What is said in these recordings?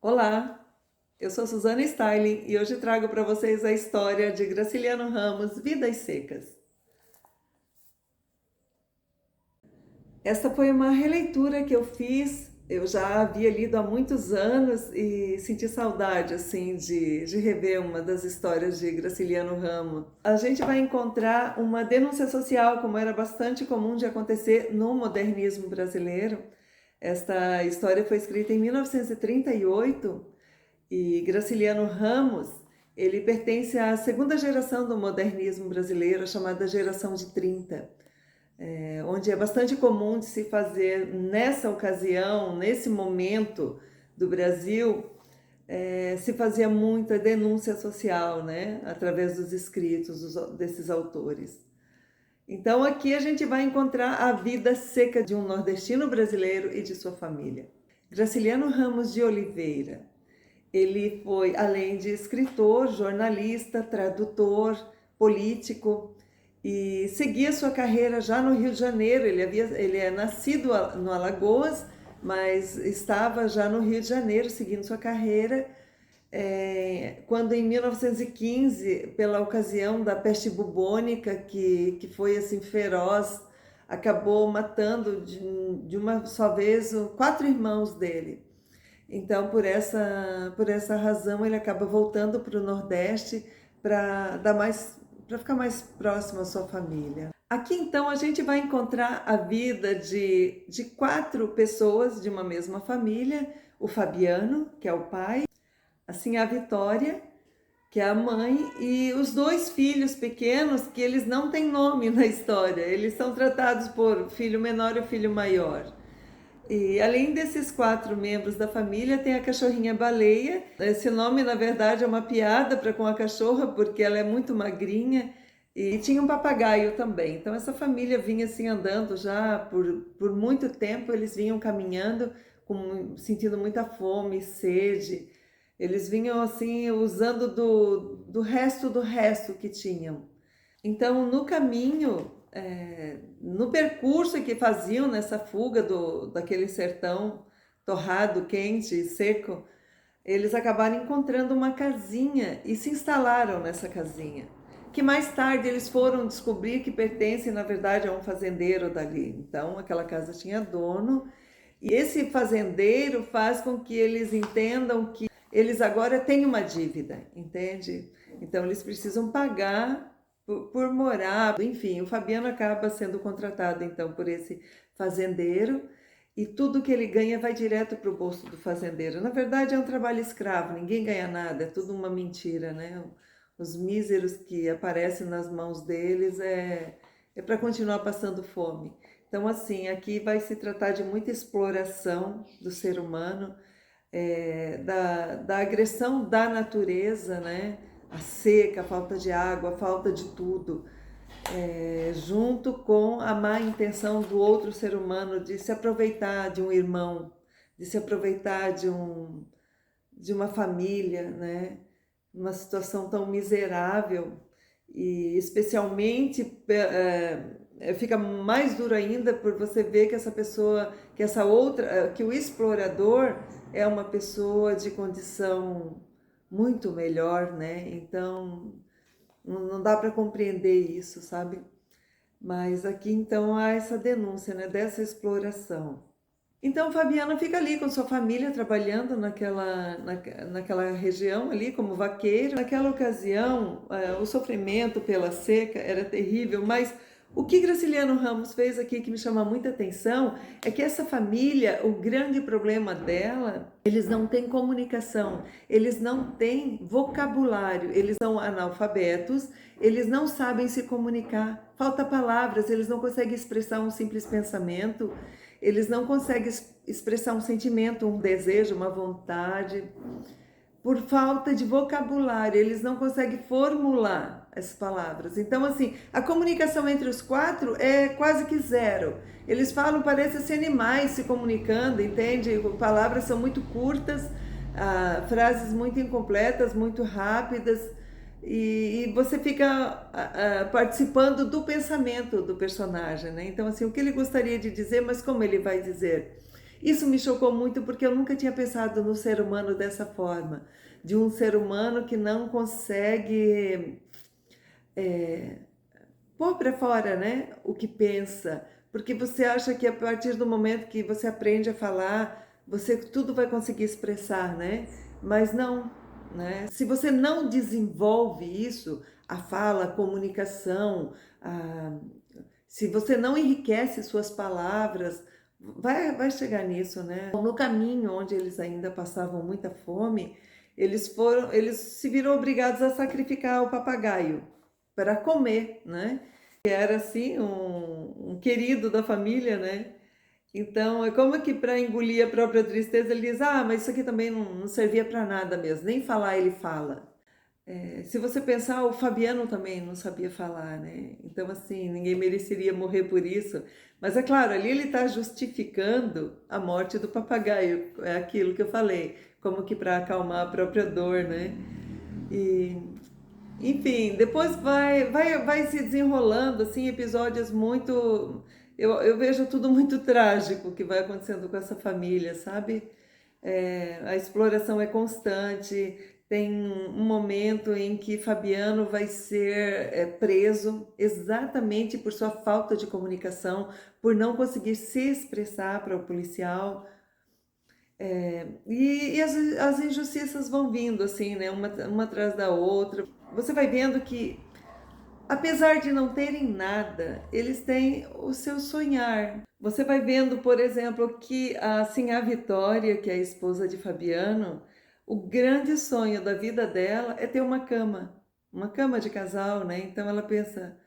Olá, eu sou Suzana Styling e hoje trago para vocês a história de Graciliano Ramos, Vidas Secas. Esta foi uma releitura que eu fiz, eu já havia lido há muitos anos e senti saudade assim de rever uma das histórias de Graciliano Ramos. A gente vai encontrar uma denúncia social, como era bastante comum de acontecer no modernismo brasileiro. Esta história foi escrita em 1938 e Graciliano Ramos, ele pertence à segunda geração do modernismo brasileiro, chamada geração de 30, onde é bastante comum de se fazer nessa ocasião, nesse momento do Brasil, se fazia muita denúncia social, né, através dos escritos desses autores. Então aqui a gente vai encontrar a vida seca de um nordestino brasileiro e de sua família. Graciliano Ramos de Oliveira, ele foi, além de escritor, jornalista, tradutor, político, e seguia sua carreira já no Rio de Janeiro. Ele é nascido no Alagoas, mas estava já no Rio de Janeiro seguindo sua carreira, quando em 1915, pela ocasião da peste bubônica, que foi assim feroz, acabou matando de uma só vez 4 irmãos dele. Então, por essa razão, ele acaba voltando para o Nordeste para ficar mais próximo à sua família. Aqui, então, a gente vai encontrar a vida de 4 pessoas de uma mesma família: o Fabiano, que é o pai, assim, a Vitória, que é a mãe, e os 2 filhos pequenos, que eles não têm nome na história, eles são tratados por filho menor e filho maior. E além desses 4 membros da família, tem a cachorrinha Baleia. Esse nome, na verdade, é uma piada para com a cachorra, porque ela é muito magrinha. E tinha um papagaio também. Então, essa família vinha assim andando já por muito tempo. Eles vinham caminhando, sentindo muita fome, sede. Eles vinham assim usando do resto que tinham. Então, no caminho, no percurso que faziam nessa fuga daquele sertão torrado, quente e seco, eles acabaram encontrando uma casinha e se instalaram nessa casinha, que mais tarde eles foram descobrir que pertence, na verdade, a um fazendeiro dali. Então, aquela casa tinha dono, e esse fazendeiro faz com que eles entendam que eles agora têm uma dívida, entende? Então, eles precisam pagar por morar. Enfim, o Fabiano acaba sendo contratado então por esse fazendeiro, e tudo que ele ganha vai direto para o bolso do fazendeiro. Na verdade, é um trabalho escravo, ninguém ganha nada, é tudo uma mentira, né? Os míseros que aparecem nas mãos deles é para continuar passando fome. Então, assim, aqui vai se tratar de muita exploração do ser humano, da agressão da natureza, né? A seca, a falta de água, a falta de tudo, junto com a má intenção do outro ser humano de se aproveitar de um irmão, de se aproveitar de uma família, né? Uma situação tão miserável, e especialmente fica mais duro ainda por você ver que essa pessoa, que o explorador é uma pessoa de condição muito melhor, né? Então não dá para compreender isso, sabe? Mas aqui então há essa denúncia, né, dessa exploração. Então Fabiano fica ali com sua família trabalhando naquela região ali como vaqueiro. Naquela ocasião, o sofrimento pela seca era terrível, mas o que Graciliano Ramos fez aqui que me chama muita atenção é que essa família, o grande problema dela, eles não têm comunicação, eles não têm vocabulário, eles são analfabetos, eles não sabem se comunicar, falta palavras, eles não conseguem expressar um simples pensamento, eles não conseguem expressar um sentimento, um desejo, uma vontade. Por falta de vocabulário, eles não conseguem formular as palavras. Então, assim, a comunicação entre os 4 é quase que zero. Eles falam, parece ser animais se comunicando, entende? Palavras são muito curtas, frases muito incompletas, muito rápidas, e você fica participando do pensamento do personagem, né? Então, assim, o que ele gostaria de dizer, mas como ele vai dizer? Isso me chocou muito porque eu nunca tinha pensado no ser humano dessa forma, de um ser humano que não consegue pôr para fora, né, o que pensa, porque você acha que a partir do momento que você aprende a falar, você tudo vai conseguir expressar, né? Mas não, né? Se você não desenvolve isso, a fala, a comunicação, a... se você não enriquece suas palavras, vai chegar nisso, né? No caminho onde eles ainda passavam muita fome, eles se viram obrigados a sacrificar o papagaio para comer, né? Era assim um querido da família, né? Então é como que para engolir a própria tristeza ele diz: ah, mas isso aqui também não servia para nada mesmo, nem falar ele fala. Se você pensar, o Fabiano também não sabia falar, né? Então assim, ninguém mereceria morrer por isso. Mas é claro, ali ele está justificando a morte do papagaio, é aquilo que eu falei, como que para acalmar a própria dor, né? E enfim, depois vai se desenrolando, assim, episódios muito... Eu vejo tudo muito trágico que vai acontecendo com essa família, sabe? A exploração é constante, tem um momento em que Fabiano vai ser preso exatamente por sua falta de comunicação, por não conseguir se expressar para o policial. E as injustiças vão vindo, assim, né? Uma atrás da outra. Você vai vendo que, apesar de não terem nada, eles têm o seu sonhar. Você vai vendo, por exemplo, que assim, a Vitória, que é a esposa de Fabiano, o grande sonho da vida dela é ter uma cama de casal, né? Então ela pensa,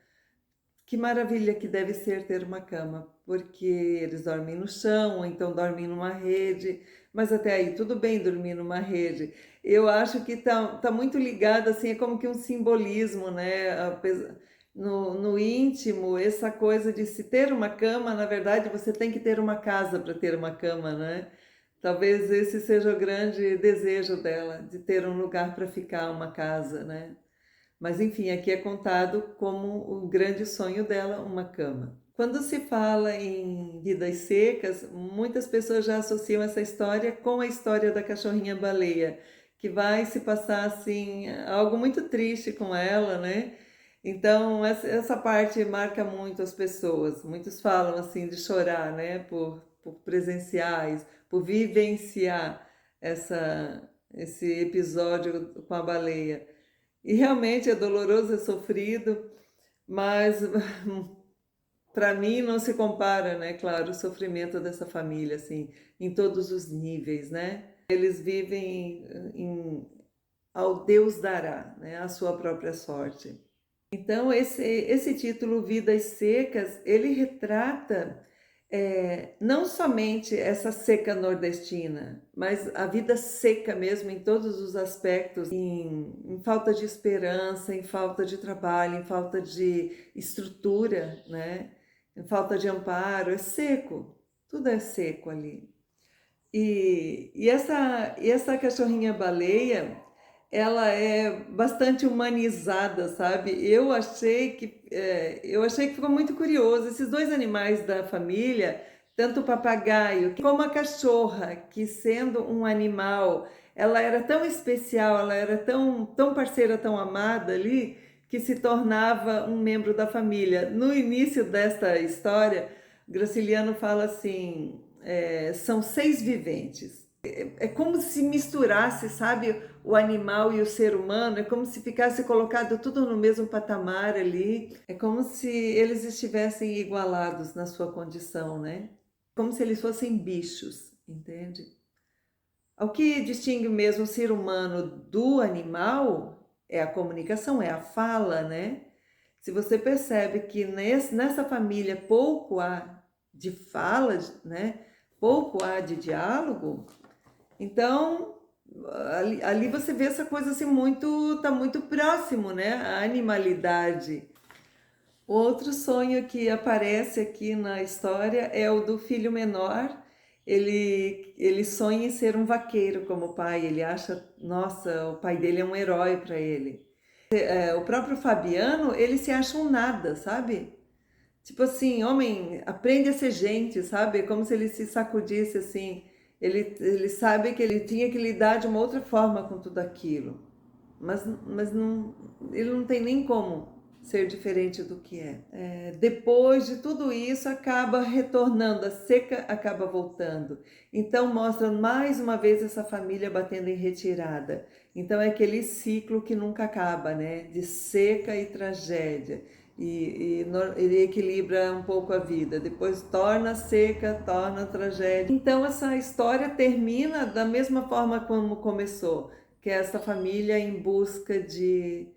que maravilha que deve ser ter uma cama, porque eles dormem no chão, ou então dormem numa rede, mas até aí tudo bem dormir numa rede. Eu acho que tá muito ligado, assim, é como que um simbolismo, né? No íntimo, essa coisa de se ter uma cama, na verdade, você tem que ter uma casa para ter uma cama, né? Talvez esse seja o grande desejo dela, de ter um lugar para ficar, uma casa, né? Mas enfim, aqui é contado como o grande sonho dela, uma cama. Quando se fala em vidas secas, muitas pessoas já associam essa história com a história da cachorrinha baleia, que vai se passar assim, algo muito triste com ela, né? Então, essa parte marca muito as pessoas. Muitos falam assim de chorar, né? Por presenciar, por vivenciar esse episódio com a baleia. E realmente é doloroso, é sofrido, mas para mim não se compara, né? Claro, o sofrimento dessa família, assim, em todos os níveis, né? Eles vivem ao Deus dará, né? A sua própria sorte. Então, esse título Vidas Secas, ele retrata não somente essa seca nordestina, mas a vida seca mesmo em todos os aspectos, em falta de esperança, em falta de trabalho, em falta de estrutura, né? Em falta de amparo, é seco, tudo é seco ali. E essa cachorrinha baleia, ela é bastante humanizada, sabe? Eu achei que ficou muito curioso. Esses dois animais da família, tanto o papagaio como a cachorra, que sendo um animal, ela era tão especial, ela era tão parceira, tão amada ali, que se tornava um membro da família. No início desta história, Graciliano fala assim: são 6 viventes. É como se misturasse, sabe, o animal e o ser humano, é como se ficasse colocado tudo no mesmo patamar ali, é como se eles estivessem igualados na sua condição, né? Como se eles fossem bichos, entende? O que distingue mesmo o ser humano do animal é a comunicação, é a fala, né? Se você percebe que nessa família pouco há de fala, né? Pouco há de diálogo, então ali você vê essa coisa assim tá muito próximo, né? A animalidade. Outro sonho que aparece aqui na história é o do filho menor. Ele sonha em ser um vaqueiro como pai. Ele acha, nossa, o pai dele é um herói para ele. O próprio Fabiano, ele se acha um nada, sabe? tipo assim: "Homem, aprende a ser gente", sabe, como se ele se sacudisse, assim. Ele sabe que ele tinha que lidar de uma outra forma com tudo aquilo, mas não, ele não tem nem como ser diferente do que é. Depois de tudo isso, acaba retornando, a seca acaba voltando. Então mostra mais uma vez essa família batendo em retirada. Então é aquele ciclo que nunca acaba, né? De seca e tragédia. Ele equilibra um pouco a vida. Depois torna seca, torna tragédia. Então essa história termina da mesma forma como começou, que é essa família em busca de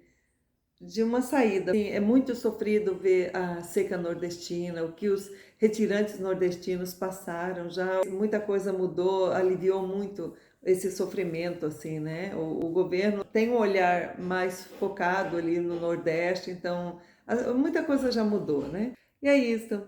uma saída. Sim, é muito sofrido ver a seca nordestina, o que os retirantes nordestinos passaram. Já muita coisa mudou, aliviou muito esse sofrimento, assim, né? O governo tem um olhar mais focado ali no Nordeste, então muita coisa já mudou, né? E é isso.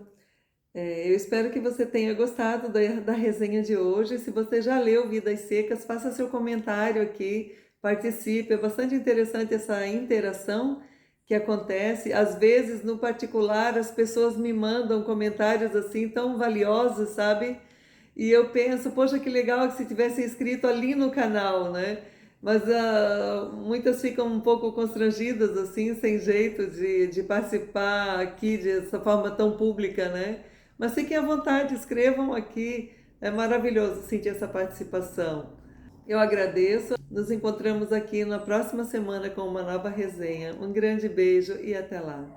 Eu espero que você tenha gostado da resenha de hoje. Se você já leu Vidas Secas, faça seu comentário aqui, participe. É bastante interessante essa interação que acontece. Às vezes, no particular, as pessoas me mandam comentários assim tão valiosos, sabe? E eu penso, poxa, que legal que se tivesse inscrito ali no canal, né? Mas muitas ficam um pouco constrangidas, assim, sem jeito de participar aqui dessa forma tão pública, né? Mas fiquem à vontade, escrevam aqui. É maravilhoso sentir essa participação. Eu agradeço. Nos encontramos aqui na próxima semana com uma nova resenha. Um grande beijo e até lá.